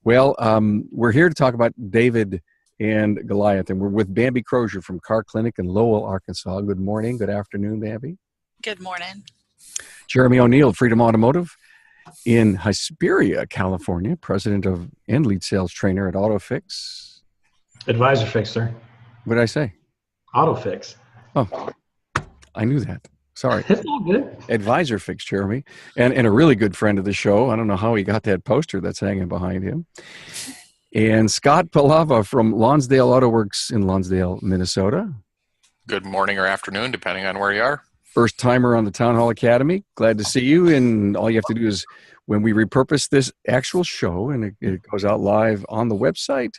Well, we're here to talk about David and Goliath, and we're with Bambi Crozier from Car Clinic in Lowell, Arkansas. Good morning. Good afternoon, Bambi. Good morning. Jeremy O'Neill, Freedom Automotive in Hesperia, California, president of and lead sales trainer at AutoFix. Advisor Fix, sir. What did I say? AutoFix. Oh, I knew that. Sorry. It's all good. Advisor Fix, Jeremy, and a really good friend of the show. I don't know how he got that poster that's hanging behind him. And Scott Palava from Lonsdale Auto Works in Lonsdale, Minnesota. Good morning or afternoon, depending on where you are. First timer on the Town Hall Academy. Glad to see you. And all you have to do is, when we repurpose this actual show and it goes out live on the website,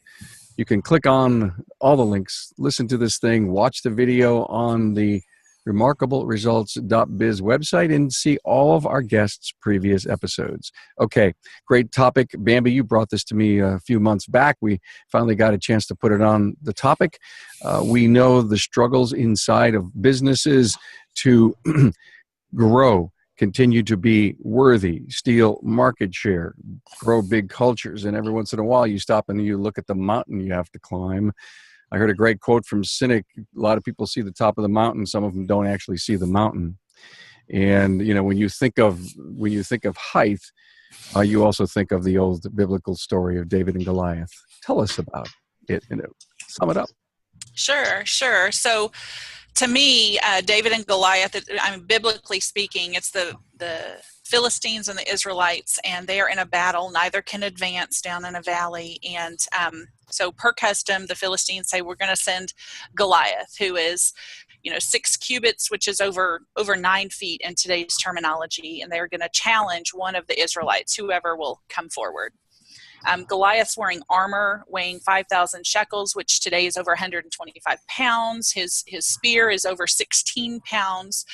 you can click on all the links, listen to this thing, watch the video on the remarkableresults.biz website, and see all of our guests' previous episodes. Okay, great topic. Bambi, you brought this to me a few months back. We finally got a chance to put it on the topic. We know the struggles inside of businesses to grow, continue to be worthy, steal market share, grow big cultures, and every once in a while you stop and you look at the mountain you have to climb. I heard a great quote from Cynic. A lot of people see the top of the mountain. Some of them don't actually see the mountain. And when you think of height, you also think of the old biblical story of David and Goliath. Tell us about it. Sum it up. Sure. So, to me, David and Goliath, biblically speaking, it's the Philistines and the Israelites, and they are in a battle. Neither can advance down in a valley. And so per custom, the Philistines say, we're going to send Goliath, who is 6 cubits, which is over 9 feet in today's terminology. And they're going to challenge one of the Israelites, whoever will come forward. Goliath's wearing armor weighing 5,000 shekels, which today is over 125 pounds. His spear is over 16 pounds.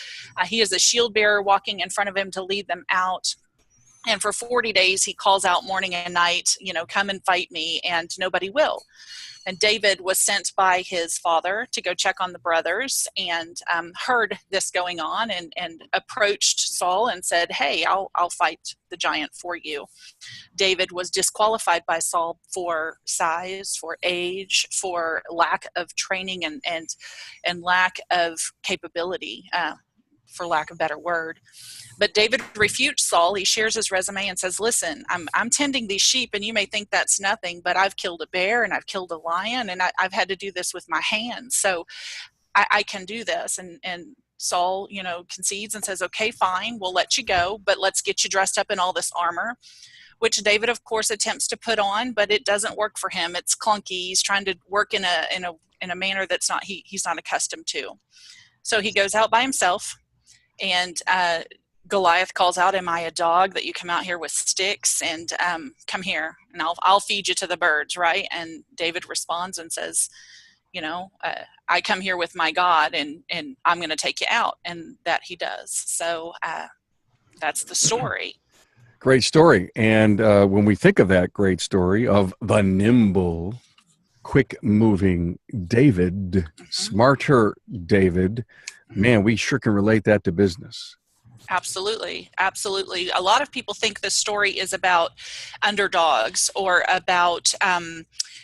He is a shield bearer walking in front of him to lead them out. And for 40 days, he calls out morning and night, come and fight me, and nobody will. And David was sent by his father to go check on the brothers, and heard this going on, and approached Saul and said, hey, I'll fight the giant for you. David was disqualified by Saul for size, for age, for lack of training and lack of capability, for lack of a better word. But David refutes Saul. He shares his resume and says, listen, I'm tending these sheep, and you may think that's nothing, but I've killed a bear and I've killed a lion, and I've had to do this with my hands. So I can do this. And Saul, concedes and says, okay, fine, we'll let you go, but let's get you dressed up in all this armor, which David, of course, attempts to put on, but it doesn't work for him. It's clunky. He's trying to work in a manner that's he's not accustomed to. So he goes out by himself, and Goliath calls out, am I a dog that you come out here with sticks and come here and I'll feed you to the birds, right? And David responds and says, I come here with my God, and I'm going to take you out. And that he does. So that's the story. Great story. And when we think of that great story of the nimble, quick-moving David, smarter David, man, we sure can relate that to business. Absolutely. A lot of people think this story is about underdogs or about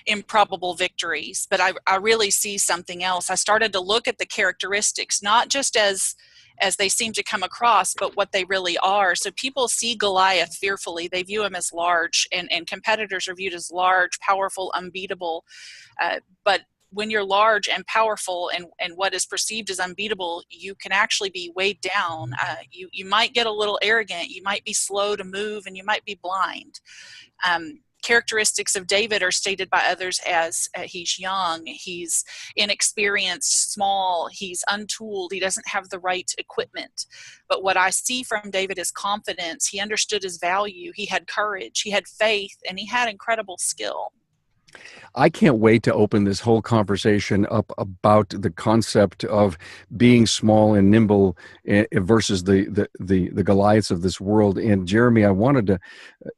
improbable victories, but I really see something else. I started to look at the characteristics, not just as they seem to come across, but what they really are. So people see Goliath fearfully. They view him as large, and competitors are viewed as large, powerful, unbeatable. But when you're large and powerful and what is perceived as unbeatable, you can actually be weighed down. You might get a little arrogant. You might be slow to move, and you might be blind. Characteristics of David are stated by others as he's young, he's inexperienced, small, he's untooled, he doesn't have the right equipment. But what I see from David is confidence. He understood his value, he had courage, he had faith, and he had incredible skill. I can't wait to open this whole conversation up about the concept of being small and nimble versus the Goliaths of this world. And Jeremy, I wanted to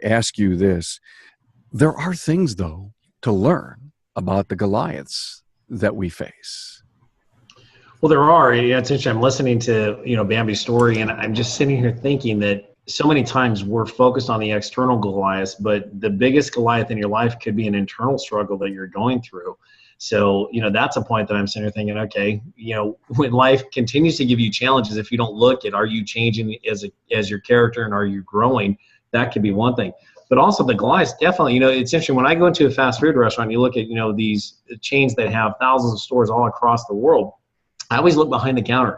ask you this. There are things, though, to learn about the Goliaths that we face. Well, there are. It's interesting. I'm listening to Bambi's story, and I'm just sitting here thinking that so many times we're focused on the external Goliath, but the biggest Goliath in your life could be an internal struggle that you're going through. So, that's a point that I'm sitting there thinking, okay, when life continues to give you challenges, if you don't look at, are you changing as your character and are you growing? That could be one thing. But also the Goliath, definitely, it's interesting. When I go into a fast food restaurant, you look at, these chains that have thousands of stores all across the world. I always look behind the counter.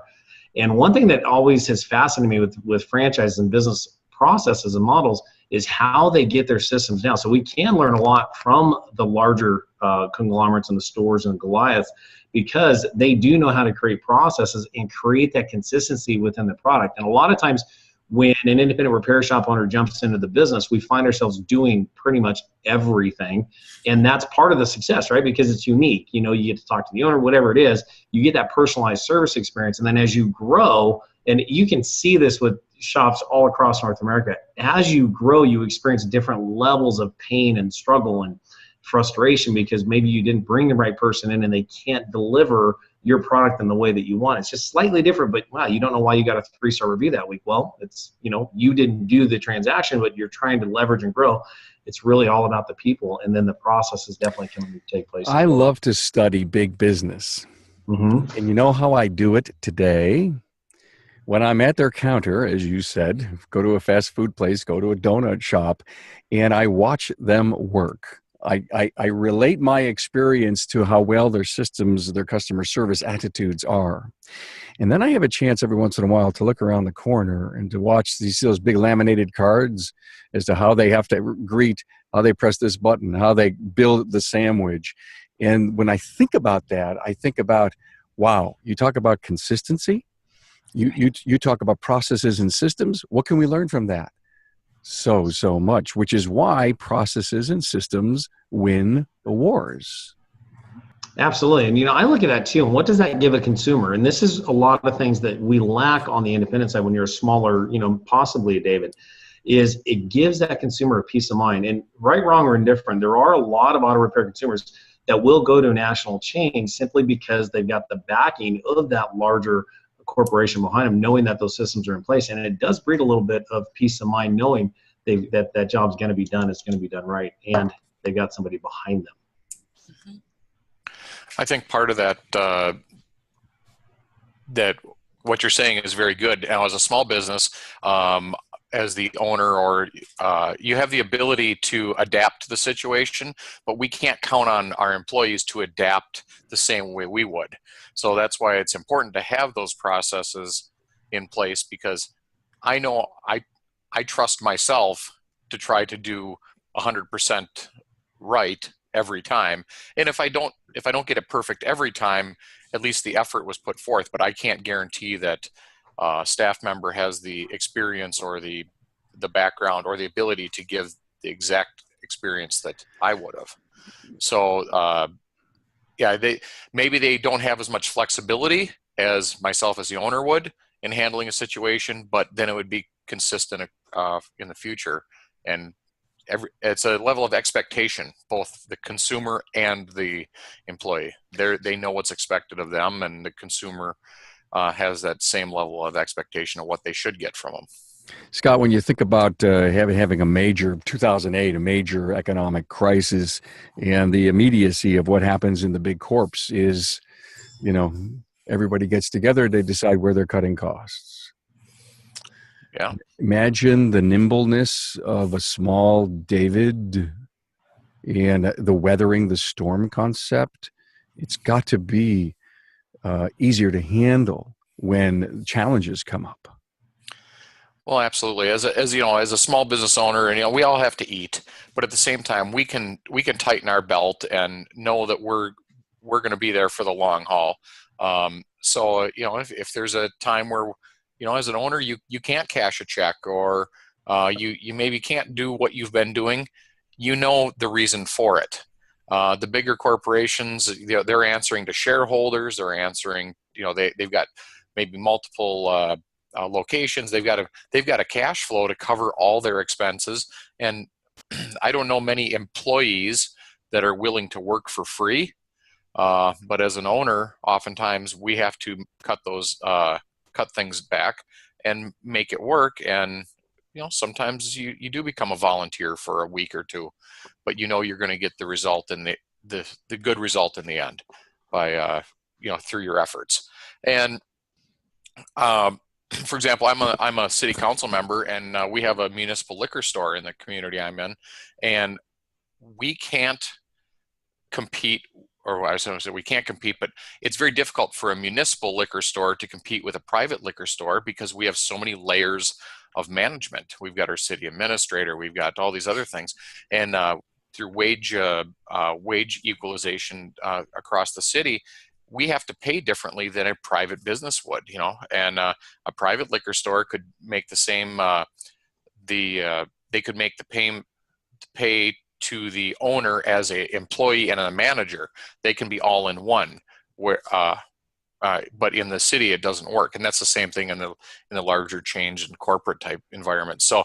And one thing that always has fascinated me with franchises and business processes and models is how they get their systems down. So we can learn a lot from the larger conglomerates and the stores and Goliaths, because they do know how to create processes and create that consistency within the product. And a lot of times when an independent repair shop owner jumps into the business, we find ourselves doing pretty much everything. And that's part of the success, right? Because it's unique. You get to talk to the owner, whatever it is, you get that personalized service experience. And then as you grow, and you can see this with shops all across North America, as you grow, you experience different levels of pain and struggle and frustration because maybe you didn't bring the right person in and they can't deliver your product in the way that you want. It's just slightly different, but wow, you don't know why you got a 3-star review that week. Well, it's, you didn't do the transaction, but you're trying to leverage and grow. It's really all about the people, and then the process is definitely coming to take place. I love to study big business. Mm-hmm. And you know how I do it today? When I'm at their counter, as you said, go to a fast food place, go to a donut shop, and I watch them work. I relate my experience to how well their systems, their customer service attitudes are. And then I have a chance every once in a while to look around the corner and to watch those big laminated cards as to how they have to greet, how they press this button, how they build the sandwich. And when I think about that, I think about, wow, you talk about consistency. You talk about processes and systems. What can we learn from that? So much, which is why processes and systems win the wars. Absolutely. And, I look at that too. And what does that give a consumer? And this is a lot of things that we lack on the independent side when you're a smaller, possibly a David, is it gives that consumer a peace of mind. And right, wrong, or indifferent, there are a lot of auto repair consumers that will go to a national chain simply because they've got the backing of that larger corporation behind them, knowing that those systems are in place. And it does breed a little bit of peace of mind knowing that job's going to be done, it's going to be done right, and they've got somebody behind them. I think part of that, that what you're saying is very good. Now, as a small business, as the owner, or you have the ability to adapt to the situation, but we can't count on our employees to adapt the same way we would. So that's why it's important to have those processes in place, because I know I trust myself to try to do 100% right every time. And if I don't get it perfect every time, at least the effort was put forth. But I can't guarantee that a staff member has the experience or the background or the ability to give the exact experience that I would have. So maybe they don't have as much flexibility as myself as the owner would in handling a situation, but then it would be consistent in the future. And it's a level of expectation, both the consumer and the employee. They know what's expected of them, and the consumer has that same level of expectation of what they should get from them. Scott, when you think about having a major 2008, a major economic crisis, and the immediacy of what happens in the big corps is, everybody gets together, they decide where they're cutting costs. Yeah. Imagine the nimbleness of a small David and the weathering the storm concept. It's got to be easier to handle when challenges come up. Well, absolutely. As a small business owner, and we all have to eat, but at the same time, we can tighten our belt and know that we're going to be there for the long haul. So if there's a time where as an owner you can't cash a check, or you maybe can't do what you've been doing, the reason for it. The bigger corporations, they're answering to shareholders. They're answering. They've got maybe multiple locations. They've got a cash flow to cover all their expenses, and I don't know many employees that are willing to work for free. But as an owner, oftentimes we have to cut things back and make it work. And sometimes you do become a volunteer for a week or two, but you're going to get the result in the good result in the end by through your efforts. And for example, I'm a city council member, and we have a municipal liquor store in the community I'm in, and we can't compete, or I was going to say we can't compete, but it's very difficult for a municipal liquor store to compete with a private liquor store because we have so many layers of management. We've got our city administrator, we've got all these other things, and through wage equalization across the city, we have to pay differently than a private business would, and a private liquor store could make the same, they could make the pay to the owner as a employee and a manager. They can be all in one, but in the city it doesn't work. And that's the same thing in the larger change and corporate type environment. So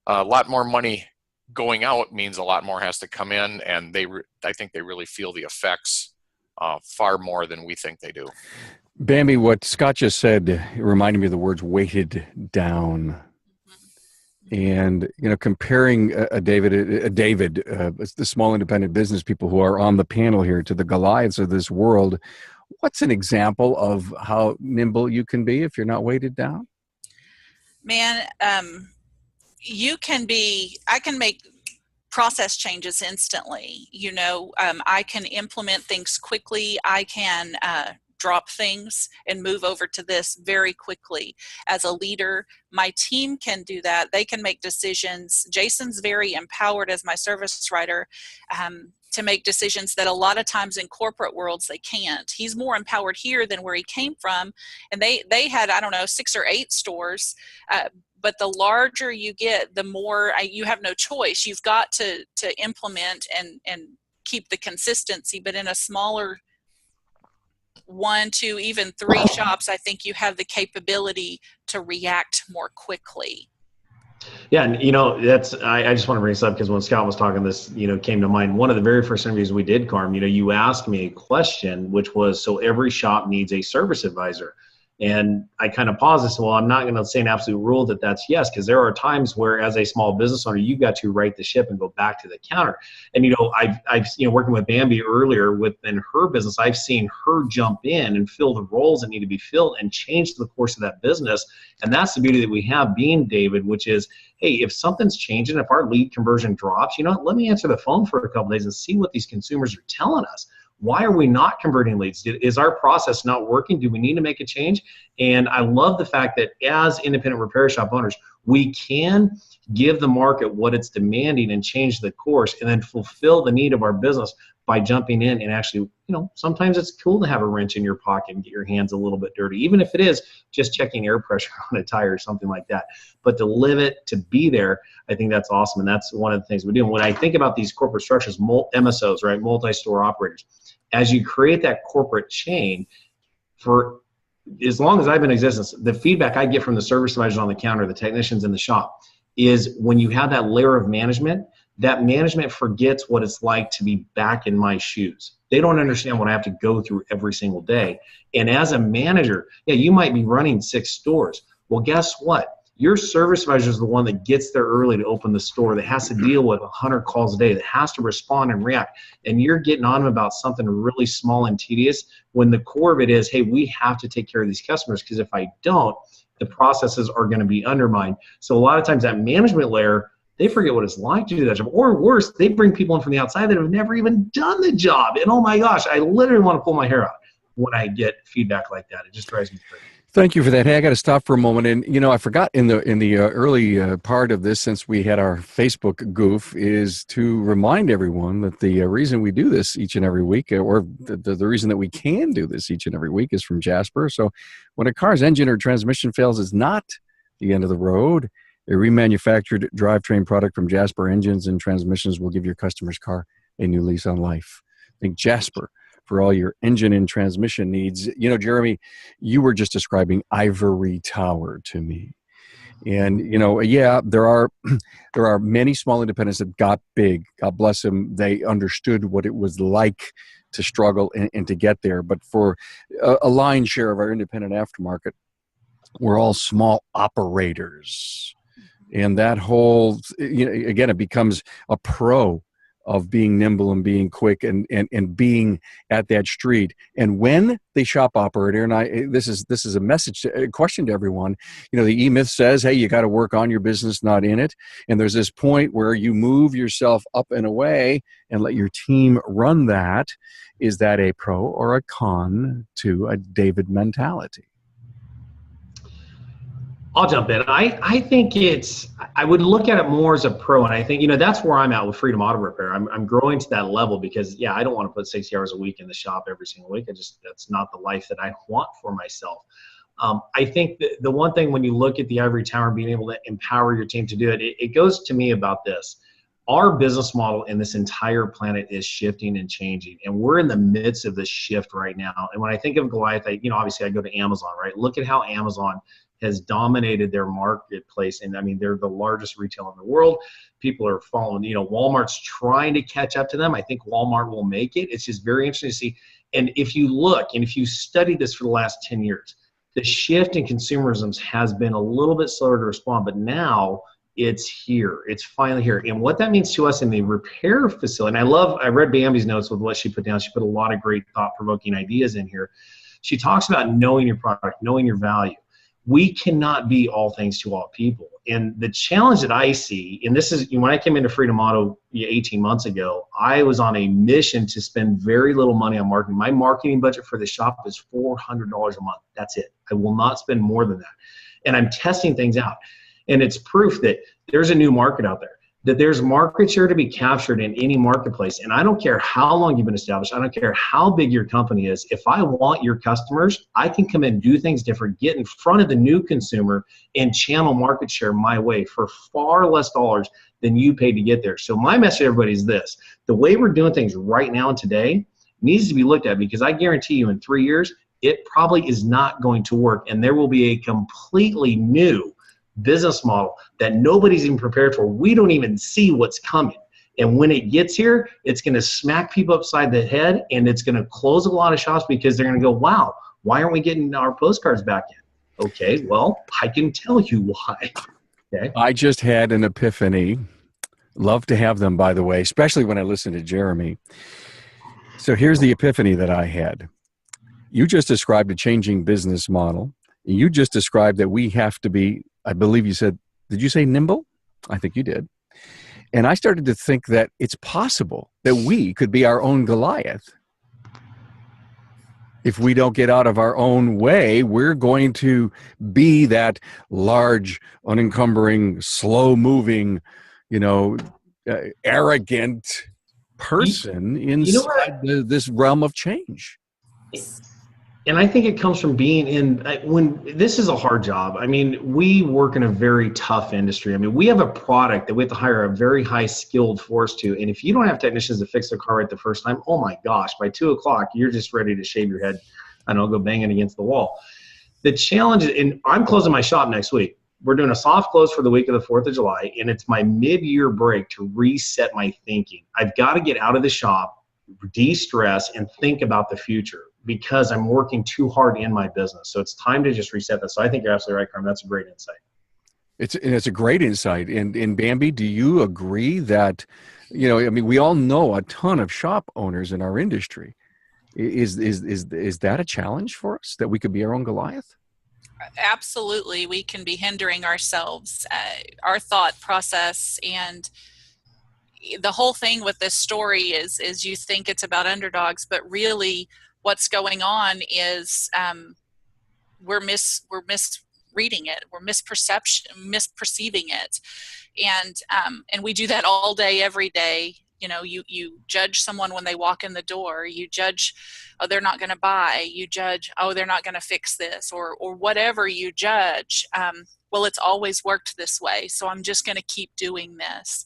a lot more money going out means a lot more has to come in, and I think they really feel the effects far more than we think they do. Bambi, what Scott just said reminded me of the words weighted down. And, comparing David, the small independent business people who are on the panel here to the Goliaths of this world, what's an example of how nimble you can be if you're not weighted down? Man, I can make process changes instantly. I can implement things quickly. I can drop things and move over to this very quickly. As a leader, my team can do that. They can make decisions. Jason's very empowered as my service writer to make decisions that a lot of times in corporate worlds they can't. He's more empowered here than where he came from. And they had, 6 or 8 stores. But the larger you get, the more you have no choice. You've got to implement and keep the consistency. But in a smaller 1, 2, even 3 shops, I think you have the capability to react more quickly. Yeah, and that's I just want to bring this up because when Scott was talking, this came to mind. One of the very first interviews we did, Carm, you asked me a question, which was, so every shop needs a service advisor. And I kind of paused and said, well, I'm not going to say an absolute rule that that's yes, because there are times where as a small business owner, you've got to right the ship and go back to the counter. And, I've working with Bambi earlier within her business, I've seen her jump in and fill the roles that need to be filled and change the course of that business. And that's the beauty that we have being David, which is, hey, if something's changing, if our lead conversion drops, let me answer the phone for a couple of days and see what these consumers are telling us. Why are we not converting leads? Is our process not working? Do we need to make a change? And I love the fact that as independent repair shop owners, we can give the market what it's demanding and change the course and then fulfill the need of our business by jumping in and actually, sometimes it's cool to have a wrench in your pocket and get your hands a little bit dirty, even if it is just checking air pressure on a tire or something like that. But to live it, to be there, I think that's awesome. And that's one of the things we do. And when I think about these corporate structures, MSOs, right, multi-store operators, as you create that corporate chain, for as long as I've been in existence, the feedback I get from the service advisors on the counter, the technicians in the shop, is when you have that layer of management, that management forgets what it's like to be back in my shoes. They don't understand what I have to go through every single day. And as a manager, yeah, you might be running 6 stores. Well, guess what? Your service advisor is the one that gets there early to open the store, that has to deal with 100 calls a day, that has to respond and react. And you're getting on them about something really small and tedious when the core of it is, hey, we have to take care of these customers, because if I don't, the processes are going to be undermined. So a lot of times that management layer, they forget what it's like to do that job. Or worse, they bring people in from the outside that have never even done the job. And oh my gosh, I literally want to pull my hair out when I get feedback like that. It just drives me crazy. Thank you for that. Hey, I got to stop for a moment. And, I forgot in the early part of this, since we had our Facebook goof, is to remind everyone that the reason we do this each and every week, or the reason that we can do this each and every week, is from Jasper. So when a car's engine or transmission fails, it's not the end of the road. A remanufactured drivetrain product from Jasper Engines and Transmissions will give your customer's car a new lease on life. Think Jasper for all your engine and transmission needs. Jeremy, you were just describing ivory tower to me. And, yeah, there are many small independents that got big. God bless them. They understood what it was like to struggle and to get there. But for a lion's share of our independent aftermarket, we're all small operators. And that whole, again, it becomes a pro of being nimble and being quick and being at that street. And when the shop operator, and this is a message, a question to everyone, the E-Myth says, hey, you got to work on your business, not in it. And there's this point where you move yourself up and away and let your team run that. Is that a pro or a con to a David mentality? I'll jump in. I think I would look at it more as a pro. And I think, that's where I'm at with Freedom Auto Repair. I'm growing to that level because, I don't want to put 60 hours a week in the shop every single week. That's not the life that I want for myself. I think the one thing when you look at the ivory tower and being able to empower your team to do it, it goes to me about this. Our business model in this entire planet is shifting and changing, and we're in the midst of this shift right now. And when I think of Goliath, obviously I go to Amazon, right? Look at how Amazon has dominated their marketplace. And I mean, they're the largest retailer in the world. People are following, Walmart's trying to catch up to them. I think Walmart will make it. It's just very interesting to see. And if you look, and if you study this for the last 10 years, the shift in consumerism has been a little bit slower to respond, but now it's here. It's finally here. And what that means to us in the repair facility, and I read Bambi's notes with what she put down. She put a lot of great thought-provoking ideas in here. She talks about knowing your product, knowing your value. We cannot be all things to all people. And the challenge that I see, and this is when I came into Freedom Auto 18 months ago, I was on a mission to spend very little money on marketing. My marketing budget for the shop is $400 a month. That's it. I will not spend more than that. And I'm testing things out. And it's proof that there's a new market out there, that there's market share to be captured in any marketplace. And I don't care how long you've been established. I don't care how big your company is. If I want your customers, I can come in and do things different, get in front of the new consumer and channel market share my way for far less dollars than you paid to get there. So my message to everybody is this: the way we're doing things right now and today needs to be looked at, because I guarantee you in 3 years, it probably is not going to work. And there will be a completely new business model that nobody's even prepared for. We don't even see what's coming. And when it gets here, it's going to smack people upside the head, and it's going to close a lot of shops because they're going to go, wow, why aren't we getting our postcards back in? Okay, well, I can tell you why. Okay. I just had an epiphany. Love to have them, by the way, especially when I listen to Jeremy. So here's the epiphany that I had. You just described a changing business model. You just described that we have to be, I believe you said, did you say nimble? I think you did. And I started to think that it's possible that we could be our own Goliath. If we don't get out of our own way, we're going to be that large, unencumbering, slow-moving, arrogant person inside this realm of change. And I think it comes from being when this is a hard job. I mean, we work in a very tough industry. I mean, we have a product that we have to hire a very high skilled force to. And if you don't have technicians to fix their car right the first time, oh my gosh, by 2 o'clock, you're just ready to shave your head. I don't know, go banging against the wall. The challenge, and I'm closing my shop next week. We're doing a soft close for the week of the 4th of July. And it's my mid-year break to reset my thinking. I've got to get out of the shop, de-stress, and think about the future, because I'm working too hard in my business. So it's time to just reset that. So I think you're absolutely right, Carmen. That's a great insight. It's a great insight. And Bambi, do you agree that, we all know a ton of shop owners in our industry. Is that a challenge for us, that we could be our own Goliath? Absolutely. We can be hindering ourselves, our thought process, and the whole thing with this story is you think it's about underdogs, but really what's going on is we're misreading it, we're misperceiving it, and we do that all day, every day. You judge someone when they walk in the door. You judge, oh, they're not going to buy. You judge, oh, they're not going to fix this, or whatever you judge. Well, it's always worked this way, so I'm just going to keep doing this.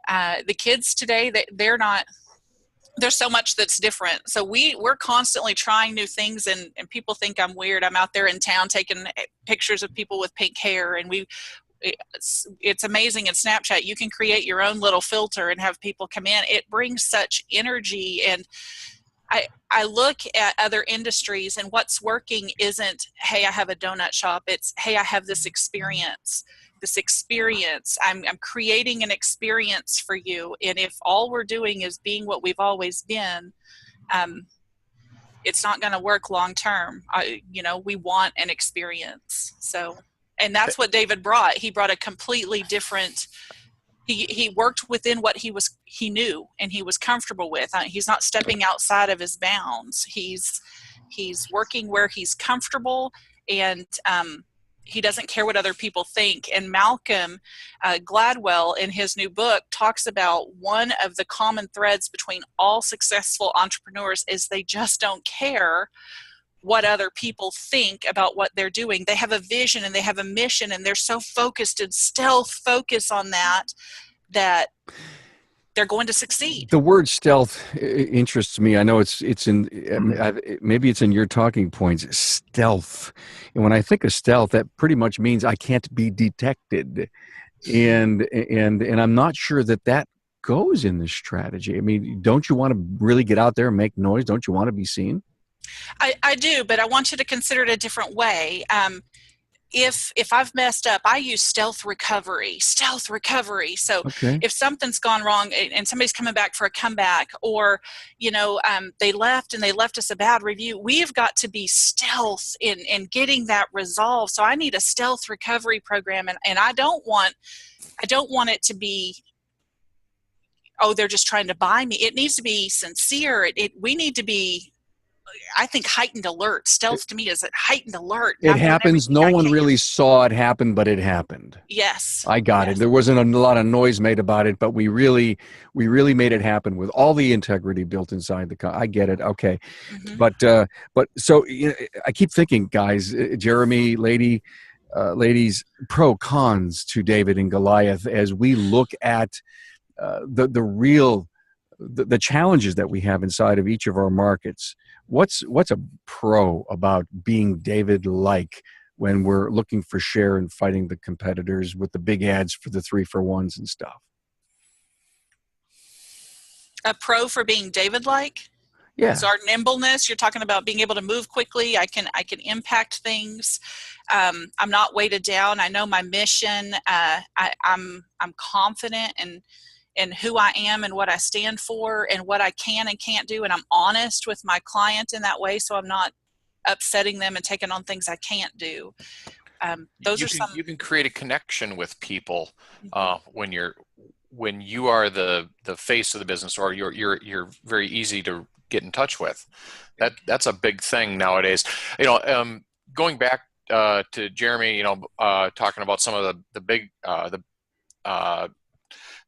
The kids today, there's so much that's different. So we're constantly trying new things, and people think I'm weird. I'm out there in town taking pictures of people with pink hair, and it's amazing in Snapchat. You can create your own little filter and have people come in. It brings such energy. And I look at other industries, and what's working isn't, hey, I have a donut shop. It's, hey, I have this experience. this experience. I'm creating an experience for you. And if all we're doing is being what we've always been, it's not going to work long term. We want an experience. So, and that's what David brought. He brought a completely different. He worked within what he knew and he was comfortable with. He's not stepping outside of his bounds. He's working where he's comfortable, and he doesn't care what other people think. And Malcolm Gladwell, in his new book, talks about one of the common threads between all successful entrepreneurs is they just don't care what other people think about what they're doing. They have a vision and they have a mission, and they're so focused and stealth focus on that they're going to succeed. The word stealth interests me. I know it's in maybe it's in your talking points. Stealth, and when I think of stealth, that pretty much means I can't be detected, and I'm not sure that goes in this strategy. I mean, don't you want to really get out there and make noise? Don't you want to be seen? I do, but I want you to consider it a different way. If I've messed up, I use stealth recovery. So okay. If something's gone wrong and somebody's coming back for a comeback, or, they left us a bad review, we have got to be stealth in getting that resolved. So I need a stealth recovery program. And I don't want it to be, oh, they're just trying to buy me. It needs to be sincere. We need to be, I think, heightened alert. Stealth to me is a heightened alert. It happens. No one really saw it happen, but it happened. Yes. I got it. There wasn't a lot of noise made about it, but we really made it happen with all the integrity built inside the I get it. Okay. Mm-hmm. But so I keep thinking, guys, Jeremy, ladies, pro cons to David and Goliath as we look at the real the challenges that we have inside of each of our markets. What's a pro about being David-like when we're looking for share and fighting the competitors with the big ads for the 3-for-1s and stuff? A pro for being David-like? Yeah. So our nimbleness, you're talking about being able to move quickly. I can impact things. I'm not weighted down. I know my mission. I'm confident and who I am and what I stand for and what I can and can't do. And I'm honest with my client in that way. So I'm not upsetting them and taking on things I can't do. You can create a connection with people when you are the face of the business, or you're very easy to get in touch with. That's a big thing nowadays. Going back to Jeremy, talking about some of the big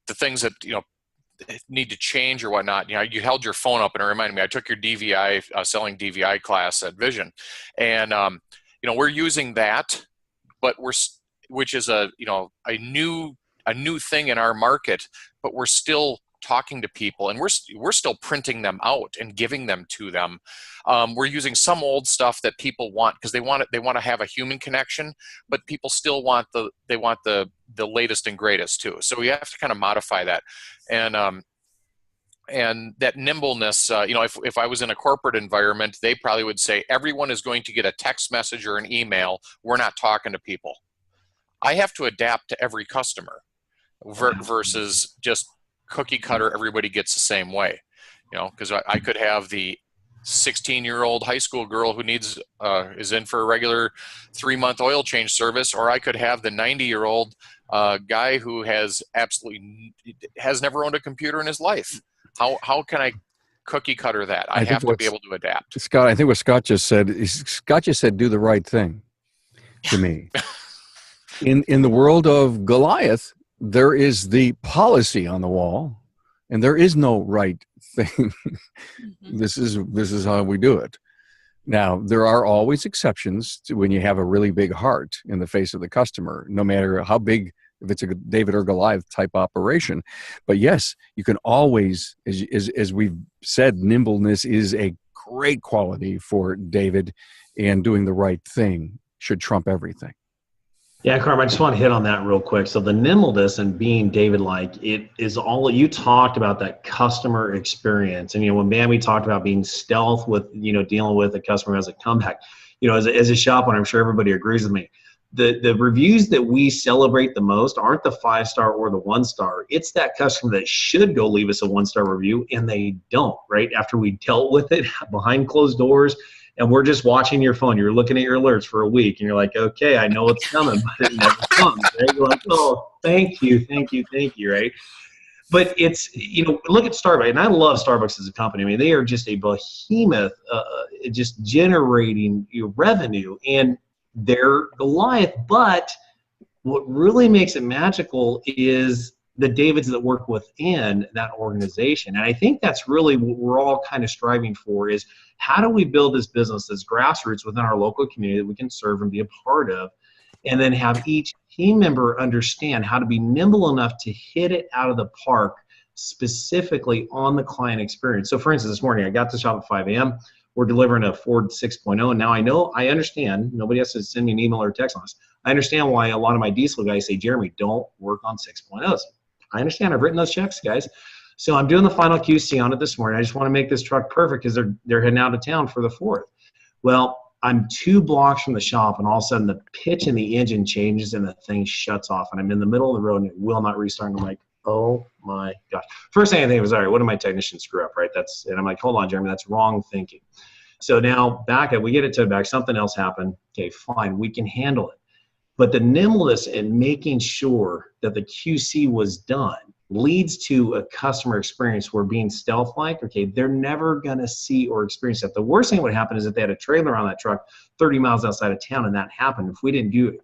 the things that need to change or whatnot. You held your phone up and it reminded me. I took your DVI selling DVI class at Vision, and we're using that, but which is a new thing in our market, but we're still talking to people, and we're still printing them out and giving them to them. We're using some old stuff that people want because they want to have a human connection, but people still want the latest and greatest too. So we have to kind of modify that, and that nimbleness. If I was in a corporate environment, they probably would say everyone is going to get a text message or an email. We're not talking to people. I have to adapt to every customer versus just cookie cutter, everybody gets the same way, because I could have the 16-year-old high school girl who is in for a regular 3-month oil change service, or I could have the 90-year-old guy who has never owned a computer in his life. How can I cookie cutter that? I have to be able to adapt. Scott, I think what Scott just said do the right thing to me. In the world of Goliath, there is the policy on the wall, and there is no right thing. This is how we do it. Now, there are always exceptions to when you have a really big heart in the face of the customer, no matter how big, if it's a David or Goliath type operation. But yes, you can always, as we've said, nimbleness is a great quality for David, and doing the right thing should trump everything. Yeah, Carm, I just want to hit on that real quick. So the nimbleness and being David-like, it is all, you talked about that customer experience. And, when Bambi talked about being stealth with, dealing with a customer as a comeback, as a shop owner, I'm sure everybody agrees with me. the reviews that we celebrate the most aren't the 5-star or the 1-star. It's that customer that should go leave us a 1-star review and they don't, right? After we dealt with it behind closed doors and we're just watching your phone. You're looking at your alerts for a week and you're like, okay, I know it's coming, but it never comes, right? You're like, oh, thank you, right? But it's, look at Starbucks, and I love Starbucks as a company. I mean, they are just a behemoth, just generating revenue, and they're Goliath. But what really makes it magical is the Davids that work within that organization. And I think that's really what we're all kind of striving for is how do we build this business that's grassroots within our local community that we can serve and be a part of, and then have each team member understand how to be nimble enough to hit it out of the park specifically on the client experience. So for instance, this morning I got to shop at 5 a.m. We're delivering a Ford 6.0. And now I understand, nobody has to send me an email or text on this. I understand why a lot of my diesel guys say, Jeremy, don't work on 6.0s. I understand. I've written those checks, guys. So I'm doing the final QC on it this morning. I just want to make this truck perfect because they're heading out of town for the 4th. Well, I'm 2 blocks from the shop, and all of a sudden the pitch in the engine changes and the thing shuts off, and I'm in the middle of the road and it will not restart. And I'm like, oh my gosh. First thing I think was, all right, what did my technician screw up, right? And I'm like, hold on, Jeremy, that's wrong thinking. So now back up, we get it towed back, something else happened. Okay, fine, we can handle it. But the nimbleness in making sure that the QC was done leads to a customer experience where being stealth-like, okay, they're never going to see or experience that. The worst thing that would happen is if they had a trailer on that truck 30 miles outside of town and that happened. If we didn't do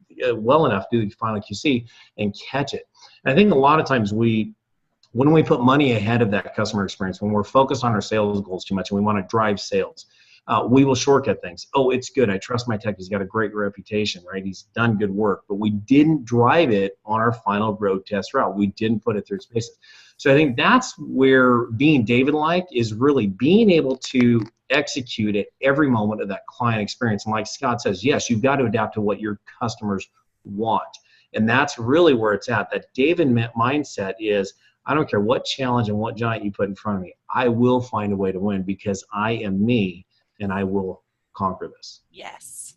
it well enough, do the final QC and catch it. And I think a lot of times when we put money ahead of that customer experience, when we're focused on our sales goals too much and we want to drive sales, we will shortcut things. Oh, it's good. I trust my tech. He's got a great reputation, right? He's done good work. But we didn't drive it on our final road test route. We didn't put it through its paces. So I think that's where being David-like is really being able to execute at every moment of that client experience. And like Scott says, yes, you've got to adapt to what your customers want. And that's really where it's at. That David mindset is, I don't care what challenge and what giant you put in front of me, I will find a way to win because I am me. And I will conquer this. Yes.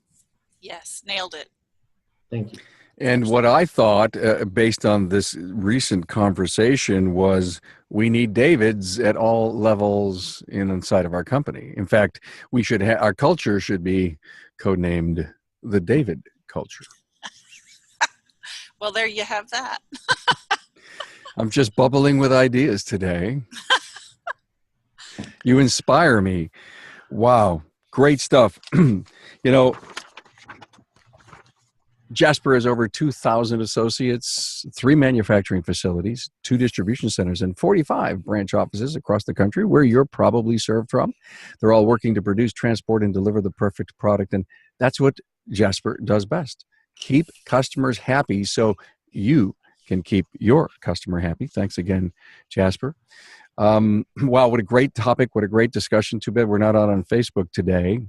Yes. Nailed it. Thank you. And what I thought, based on this recent conversation, was we need Davids at all levels inside of our company. In fact, we should our culture should be codenamed the David culture. Well, there you have that. I'm just bubbling with ideas today. You inspire me. Wow, great stuff. Jasper has over 2,000 associates, 3 manufacturing facilities, 2 distribution centers, and 45 branch offices across the country where you're probably served from. They're all working to produce, transport, and deliver the perfect product, and that's what Jasper does best. Keep customers happy so you can keep your customer happy. Thanks again, Jasper. Wow, what a great topic. What a great discussion. Too bad we're not out on Facebook today.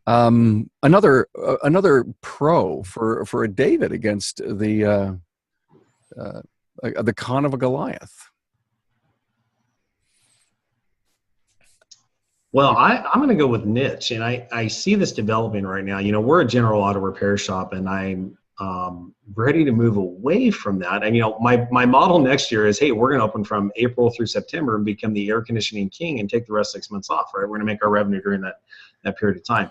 Another pro for a David against the con of a Goliath. Well, I'm going to go with niche, and I see this developing right now. We're a general auto repair shop, and I'm ready to move away from that. And my model next year is, hey, we're going to open from April through September and become the air conditioning king and take the rest 6 months off, right? We're going to make our revenue during that period of time.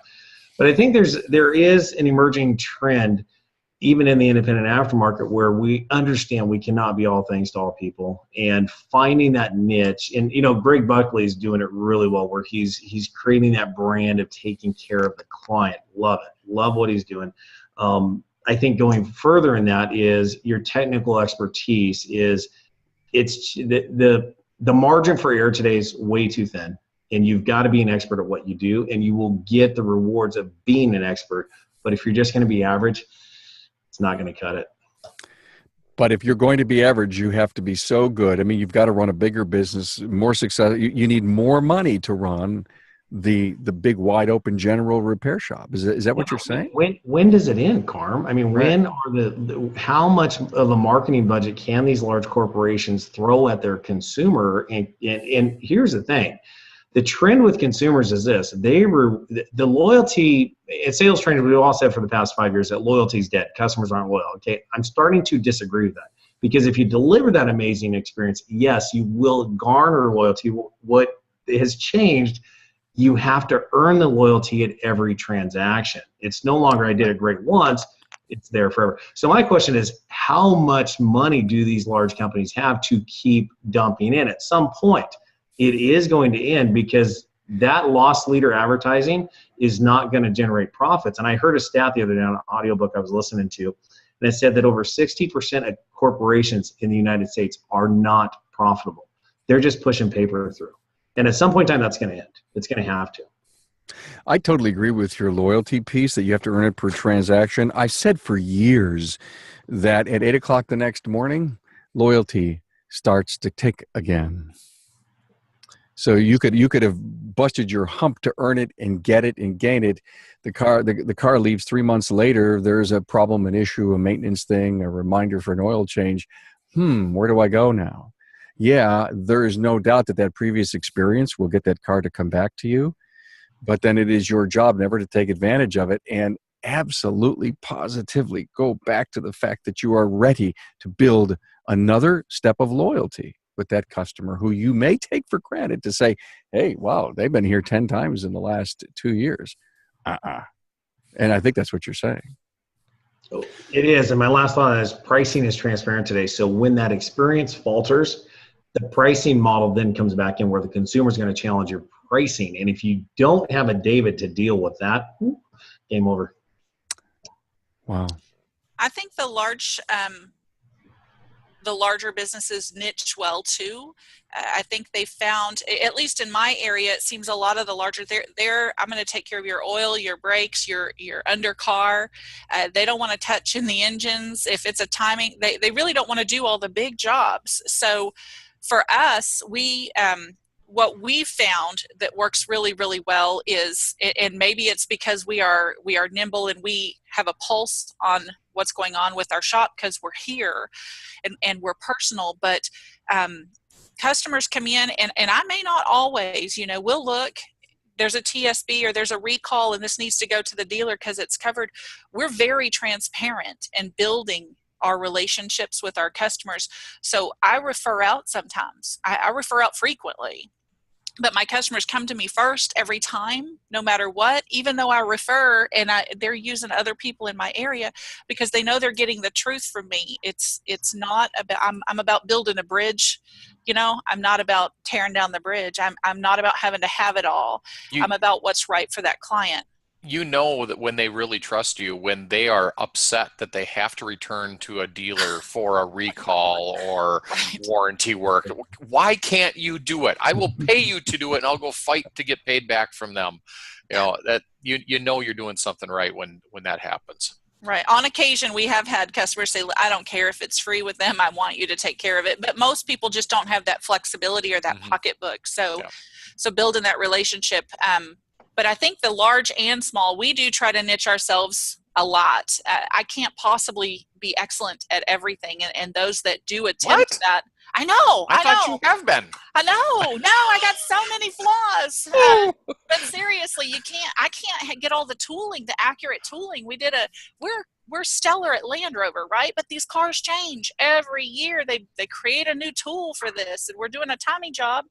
But I think there is an emerging trend, even in the independent aftermarket, where we understand we cannot be all things to all people, and finding that niche. And Greg Buckley is doing it really well, where he's creating that brand of taking care of the client. Love it. Love what he's doing. I think going further in that is your technical expertise it's the margin for error today is way too thin, and you've got to be an expert at what you do, and you will get the rewards of being an expert. But if you're just going to be average, it's not going to cut it. But if you're going to be average, you have to be so good. I mean, you've got to run a bigger business, more success. You need more money to run the big wide open general repair shop. Is that what you're saying? When does it end, Carm? I mean, when are how much of a marketing budget can these large corporations throw at their consumer? And here's the thing. The trend with consumers is this: the loyalty. In sales training, we've all said for the past 5 years that loyalty is dead. Customers aren't loyal. Okay, I'm starting to disagree with that, because if you deliver that amazing experience, yes, you will garner loyalty. What has changed? You have to earn the loyalty at every transaction. It's no longer I did it great once. It's there forever. So my question is, how much money do these large companies have to keep dumping in? At some point, it is going to end, because that loss leader advertising is not going to generate profits. And I heard a stat the other day on an audiobook I was listening to, and it said that over 60% of corporations in the United States are not profitable. They're just pushing paper through. And at some point in time, that's going to end. It's going to have to. I totally agree with your loyalty piece that you have to earn it per transaction. I said for years that at 8 o'clock the next morning, loyalty starts to tick again. So you could have busted your hump to earn it and get it and gain it. The car leaves 3 months later. There's a problem, an issue, a maintenance thing, a reminder for an oil change. Where do I go now? Yeah, there is no doubt that previous experience will get that car to come back to you. But then it is your job never to take advantage of it, and absolutely positively go back to the fact that you are ready to build another step of loyalty with that customer who you may take for granted, to say, hey, wow, they've been here 10 times in the last 2 years. And I think that's what you're saying. It is. And my last thought is pricing is transparent today. So when that experience falters, the pricing model then comes back in, where the consumer is going to challenge your pricing. And if you don't have a David to deal with that, game over. Wow. I think the larger businesses niche well too. I think they found, at least in my area, it seems a lot of the larger, they're I'm going to take care of your oil, your brakes, your undercar. They don't want to touch in the engines. If it's a timing, they really don't want to do all the big jobs. So for us, what we found that works really, really well is, and maybe it's because we are nimble and we have a pulse on what's going on with our shop because we're here and we're personal, but customers come in and I may not always, we'll look, there's a TSB or there's a recall and this needs to go to the dealer because it's covered. We're very transparent in building our relationships with our customers. So I refer out sometimes. I refer out frequently. But my customers come to me first every time, no matter what, even though I refer and they're using other people in my area, because they know they're getting the truth from me. It's not about, I'm about building a bridge. I'm not about tearing down the bridge. I'm not about having to have it all. I'm about what's right for that client. You know that when they really trust you, when they are upset that they have to return to a dealer for a recall or warranty work, why can't you do it? I will pay you to do it, and I'll go fight to get paid back from them. That you know you're doing something right when that happens. Right. On occasion, we have had customers say, I don't care if it's free with them. I want you to take care of it. But most people just don't have that flexibility or that pocketbook. So building that relationship. But I think the large and small, we do try to niche ourselves a lot. I can't possibly be excellent at everything. And those that do attempt that, I know. I thought you have been. I know. No, I got so many flaws. But seriously, I can't get all the tooling, the accurate tooling. We're stellar at Land Rover, right? But these cars change every year. They create a new tool for this, and we're doing a timing job.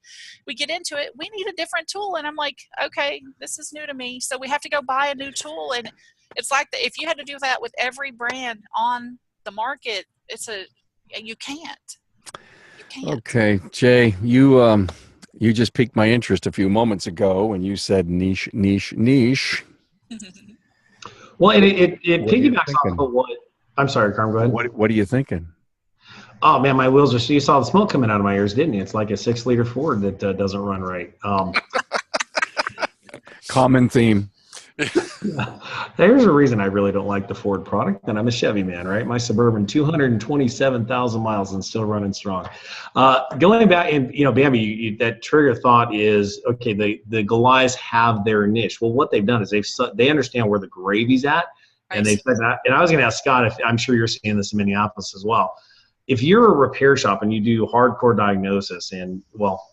We get into it. We need a different tool, and I'm like, okay, this is new to me, so we have to go buy a new tool. And it's like if you had to do that with every brand on the market, you can't. Okay, Jay, you just piqued my interest a few moments ago when you said niche. Well, it piggybacks off of what. I'm sorry, Carm, go ahead. What are you thinking? Oh man, my wheels are. You saw the smoke coming out of my ears, didn't you? It's like a 6-liter Ford that doesn't run right. Common theme. There's a reason I really don't like the Ford product, and I'm a Chevy man, right? My Suburban, 227,000 miles and still running strong. Going back, and Bambi, that trigger thought is, okay, the Goliaths have their niche. Well, what they've done is they understand where the gravy's at, and they said that. And I was going to ask Scott, if I'm sure you're seeing this in Minneapolis as well. If you're a repair shop and you do hardcore diagnosis, and well,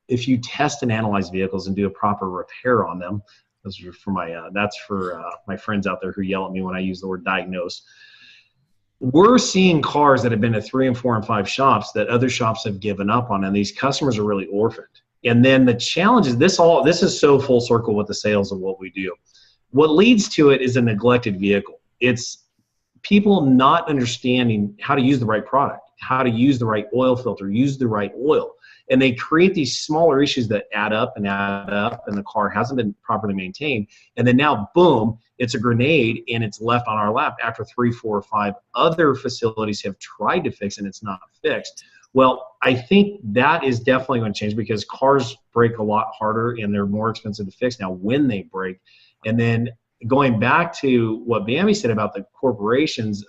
if you test and analyze vehicles and do a proper repair on them, those are for my, that's for my friends out there who yell at me when I use the word diagnose. We're seeing cars that have been at 3 and 4 and 5 shops that other shops have given up on, and these customers are really orphaned. And then the challenge is this is so full circle with the sales of what we do. What leads to it is a neglected vehicle. It's people not understanding how to use the right product, how to use the right oil filter, use the right oil. And they create these smaller issues that add up, and the car hasn't been properly maintained. And then now, boom, it's a grenade, and it's left on our lap after 3, 4, or 5 other facilities have tried to fix it, and it's not fixed. Well, I think that is definitely going to change because cars break a lot harder, and they're more expensive to fix now when they break. And then going back to what Bambi said about the corporations,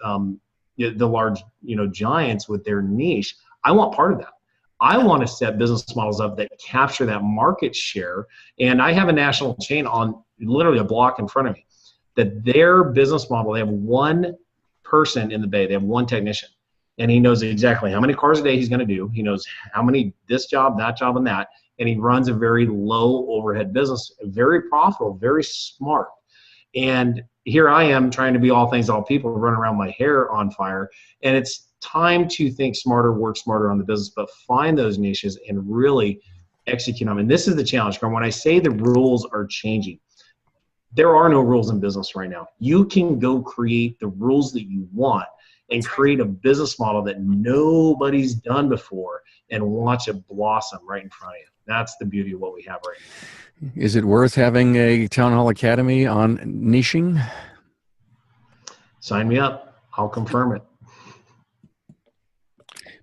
the large, giants with their niche, I want part of that. I want to set business models up that capture that market share. And I have a national chain on literally a block in front of me that their business model, they have one person in the bay, they have one technician, and he knows exactly how many cars a day he's going to do. He knows how many this job, and that, and he runs a very low overhead business, very profitable, very smart. And here I am trying to be all things, all people, running around my hair on fire. And it's time to think smarter, work smarter on the business, but find those niches and really execute them. And this is the challenge, Carm. When I say the rules are changing, there are no rules in business right now. You can go create the rules that you want and create a business model that nobody's done before and watch it blossom right in front of you. That's the beauty of what we have right now. Is it worth having a Town Hall Academy on niching? Sign me up. I'll confirm it.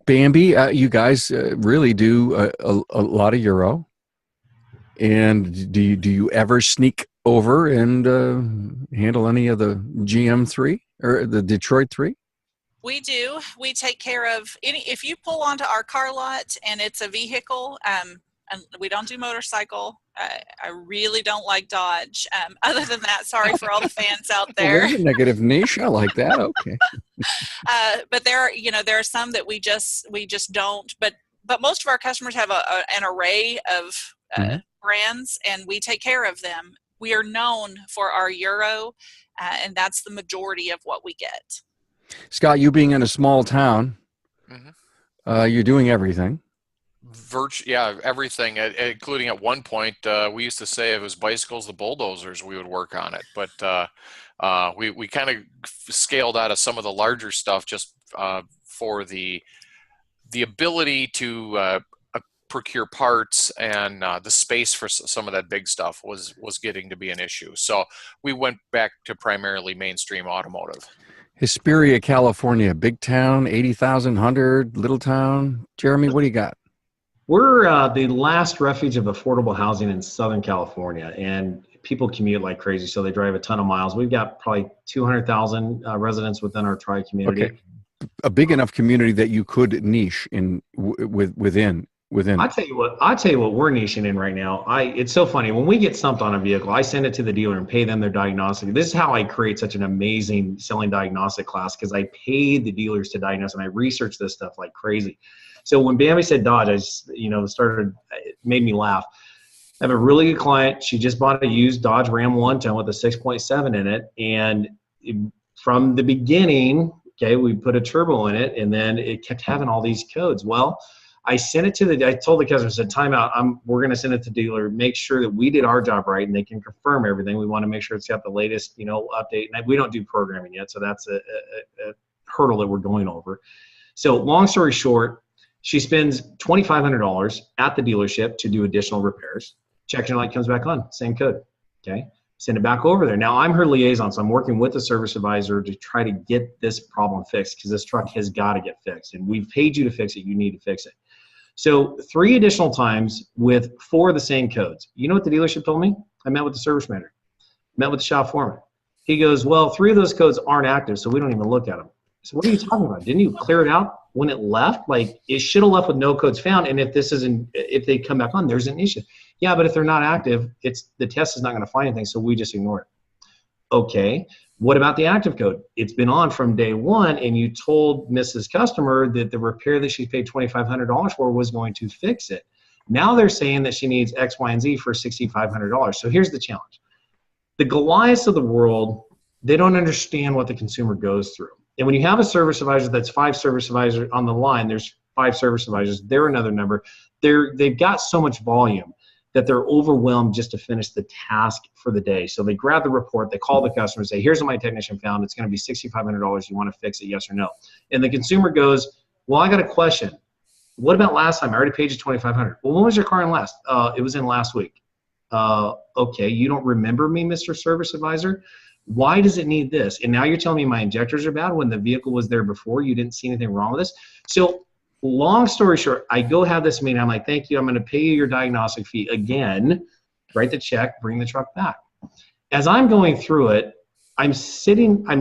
Bambi, you guys really do a lot of Euro. And do you ever sneak over and handle any of the GM3 or the Detroit 3? We do. We take care of if you pull onto our car lot and it's a vehicle, and we don't do motorcycle. I really don't like Dodge. Other than that, sorry for all the fans out there. Well, there's a negative niche. I like that. Okay. But there are some that we just don't. But most of our customers have an array of brands, and we take care of them. We are known for our Euro, and that's the majority of what we get. Scott, you being in a small town, you're doing everything. Everything, including at one point, we used to say if it was bicycles, the bulldozers, we would work on it. But we kind of scaled out of some of the larger stuff just for the ability to procure parts, and the space for some of that big stuff was getting to be an issue. So we went back to primarily mainstream automotive. Hesperia, California, big town, 80,000, 100, little town. Jeremy, what do you got? We're the last refuge of affordable housing in Southern California, and people commute like crazy, so they drive a ton of miles. We've got probably 200,000 residents within our tri-community. Okay. A big enough community that you could niche in within. I tell you what we're niching in right now. It's so funny when we get stumped on a vehicle, I send it to the dealer and pay them their diagnostic. This is how I create such an amazing selling diagnostic class, because I paid the dealers to diagnose, and I research this stuff like crazy. So when Bambi said Dodge, it made me laugh. I have a really good client. She just bought a used Dodge Ram 110 with a 6.7 in it, and from the beginning, we put a turbo in it, and then it kept having all these codes. Well, I sent it I told the customer, I said, time out, we're going to send it to the dealer, make sure that we did our job right, and they can confirm everything. We want to make sure it's got the latest, update. And we don't do programming yet, so that's a hurdle that we're going over. So long story short, she spends $2,500 at the dealership to do additional repairs. Check engine light comes back on, same code, okay? Send it back over there. Now, I'm her liaison, so I'm working with the service advisor to try to get this problem fixed, because this truck has got to get fixed, and we've paid you to fix it. You need to fix it. So 3 additional times with 4 of the same codes. You know what the dealership told me? I met with the service manager, met with the shop foreman. He goes, well, 3 of those codes aren't active, so we don't even look at them. So what are you talking about? Didn't you clear it out when it left? Like, it should have left with no codes found, and if they come back on, there's an issue. Yeah, but if they're not active, the test is not going to find anything, so we just ignore it. Okay, what about the active code? It's been on from day one, and you told Mrs. Customer that the repair that she paid $2,500 for was going to fix it. Now they're saying that she needs X, Y, and Z for $6,500. So here's the challenge. The Goliaths of the world, they don't understand what the consumer goes through. And when you have a service advisor that's 5 service advisors on the line, there's 5 service advisors, they're another number. They've got so much volume that they're overwhelmed just to finish the task for the day. So they grab the report, they call the customer and say, here's what my technician found. It's going to be $6,500. You want to fix it, yes or no? And the consumer goes, well, I got a question. What about last time? I already paid you $2,500. Well, when was your car in last? It was in last week. Okay, you don't remember me, Mr. Service Advisor? Why does it need this? And now you're telling me my injectors are bad when the vehicle was there before. You didn't see anything wrong with this. So long story short, I go have this meeting. I'm like, thank you. I'm going to pay you your diagnostic fee again. Write the check, bring the truck back. As I'm going through it, I'm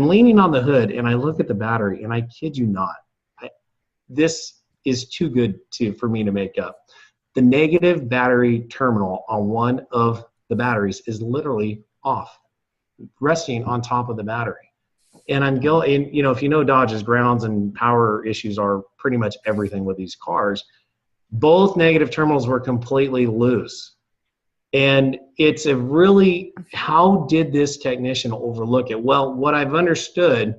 leaning on the hood, and I look at the battery, and I kid you not, this is too good for me to make up. The negative battery terminal on one of the batteries is literally off, resting on top of the battery. And I'm going, if you know Dodge's grounds and power issues are pretty much everything with these cars, both negative terminals were completely loose. And it's a really, how did this technician overlook it? Well, what I've understood,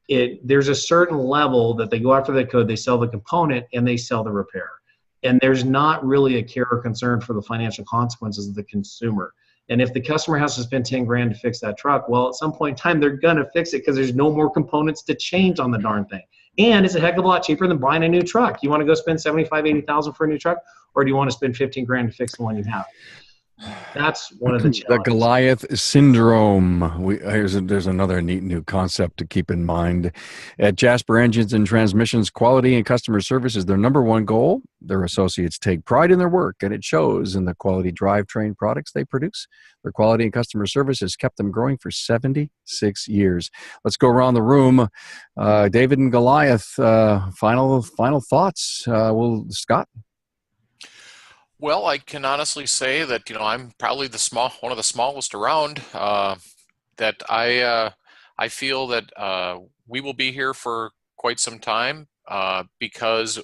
there's a certain level that they go after the code, they sell the component, and they sell the repair. And there's not really a care or concern for the financial consequences of the consumer. And if the customer has to spend 10 grand to fix that truck, well, at some point in time, they're going to fix it because there's no more components to change on the darn thing. And it's a heck of a lot cheaper than buying a new truck. You want to go spend $75,000-$80,000 for a new truck, or do you want to spend 15 grand to fix the one you have? That's one of the challenges. The Goliath syndrome. There's another neat new concept to keep in mind. At Jasper Engines and Transmissions, quality and customer service is their number one goal. Their associates take pride in their work, and it shows in the quality drivetrain products they produce. Their quality and customer service has kept them growing for 76 years. Let's go around the room. David and Goliath, final thoughts. Scott? Well, I can honestly say that I'm probably one of the smallest around. That I feel that we will be here for quite some time because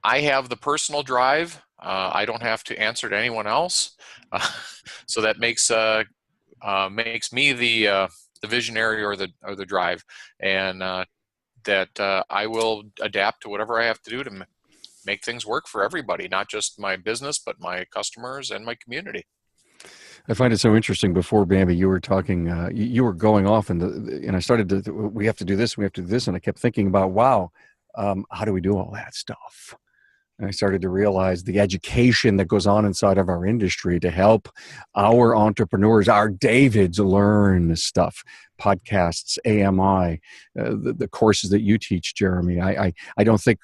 I have the personal drive. I don't have to answer to anyone else, so that makes me the visionary or the drive, and that I will adapt to whatever I have to do to make things work for everybody, not just my business, but my customers and my community. I find it so interesting. Before, Bambi, you were talking, you were going off, and I started to, we have to do this, and I kept thinking about, wow, how do we do all that stuff? And I started to realize the education that goes on inside of our industry to help our entrepreneurs, our Davids, learn this stuff. Podcasts, AMI, the courses that you teach, Jeremy. I don't think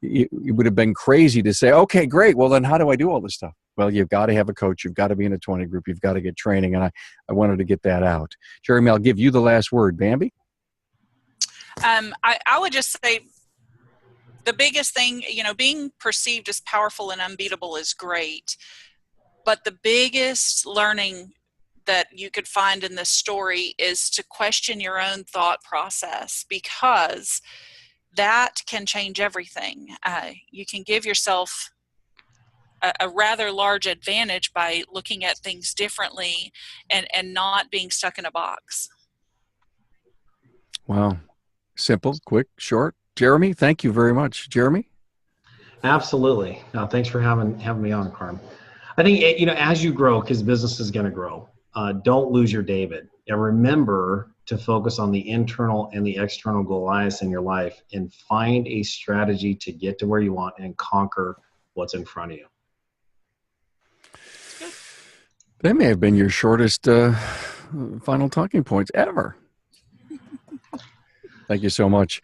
it would have been crazy to say, okay, great. Well, then how do I do all this stuff? Well, you've got to have a coach. You've got to be in a 20 group. You've got to get training. And I wanted to get that out. Jeremy, I'll give you the last word. Bambi? I would just say, the biggest thing, being perceived as powerful and unbeatable is great. But the biggest learning that you could find in this story is to question your own thought process, because that can change everything. You can give yourself a rather large advantage by looking at things differently and not being stuck in a box. Wow. Simple, quick, short. Jeremy, thank you very much. Jeremy? Absolutely. No, thanks for having me on, Carm. I think, as you grow, because business is going to grow, don't lose your David. And remember to focus on the internal and the external Goliaths in your life and find a strategy to get to where you want and conquer what's in front of you. That may have been your shortest final talking points ever. Thank you so much.